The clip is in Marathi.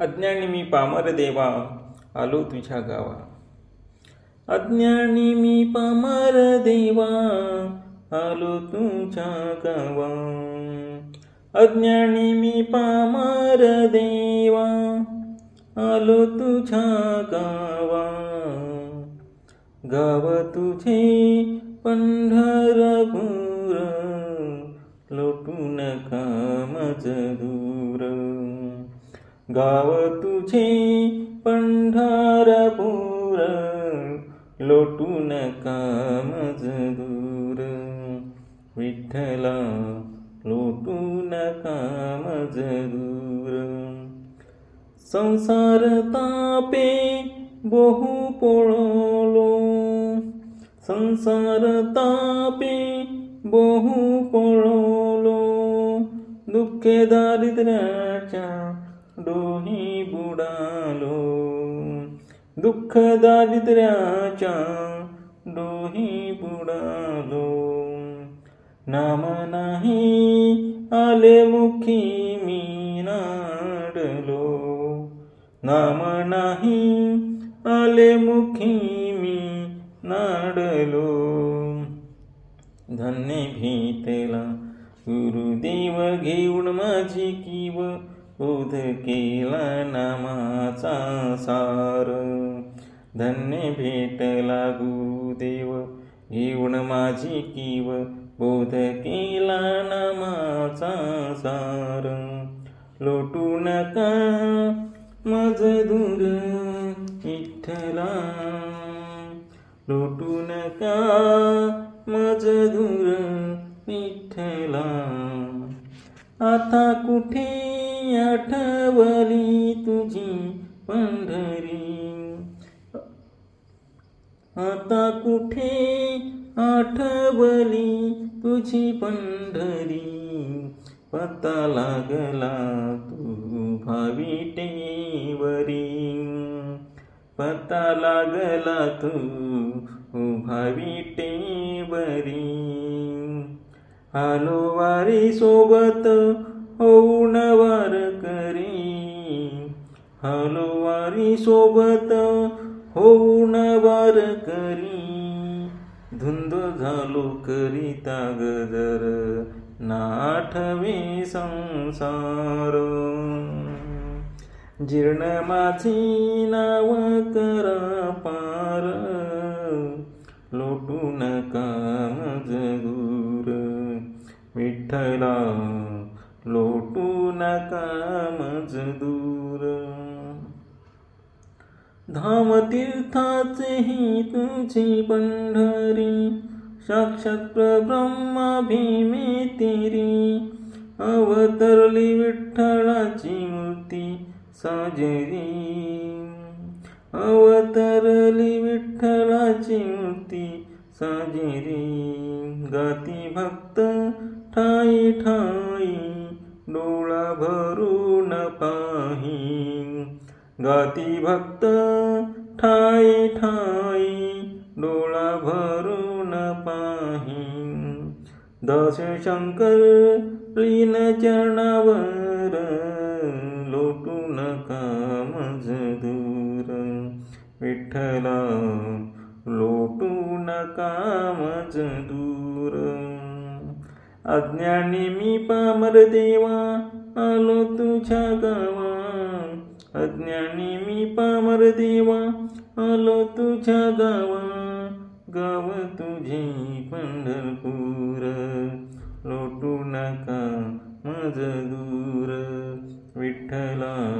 अज्ञानी मी पामर देवा आलो तुझ्या गावा. अज्ञानी मी पामर देवा आलो तुझ्या गावा. अज्ञानी मी पामर देवा आलो तुझ्या गावा. गाव तुझे पंढरपूर लोटू नका मज दूर. गाव तुझे पंढरपूर लोटू नका मज दूर. विठ्ठला लोटू नका मज दूर. संसार तापे बहु पळलो. संसार तापे बहु पळलो. दुःखे दारिद्र्याच्या डोही बुडालो. दुःख दारिद्र्याच्या डोही बुडालो. नाम नाही आले मुखी मी नाडलो. नाम नाही आले मुखी मी नाडलो. धन्य भेटला गुरुदेव घेऊन माझी कीव. बोध केला नामाचा सार. धन्य भेटला गुरुदेव घेऊन माझी कीव. बोध केला नामाचा सार. लोटू नका मज दूर विठ्ठला. लोटू नका मज दूर विठ्ठला. आता कुठे आठवली तुझी पंढरी. आता कुठे आठवली तुझी पंढरी. पत्ता लागला तू भाविटेवरी. पत्ता लागला तू भाविटेवरी. आलो वारी सोबत होऊन वारकरी. आलो वारी सोबत होऊन वारकरी. धुंद झालो करिता गजर नाठवे संसार. जीर्ण माझी नाव करा पार. लोटू नका मज दूर विठ्ठला. लोटू नका मज दूर. धाम तीर्थाचे ही तुझी पंढरी. साक्षात परब्रह्मा भीमे तेरी. अवतरली विठ्ठलाची मूर्ती साजरी. अवतरली विठ्ठलाची मूर्ती साजरी. गाती भक्त ठाई ठाई डोळा भरून पाही. गाती भक्त ठाई ठाई डोळा भरून पाही. दास शंकर लीन चरणावर. लोटू नका मज दूर विठ्ठला. लोटू नका मज दूर. अज्ञानी मी पामर देवा आलो तुझ्या गावा. अज्ञानी मी पामर देवा आलो तुझ्या गावा. गाव तुझे पंढरपूर लोटू नका मज दूर विठ्ठला.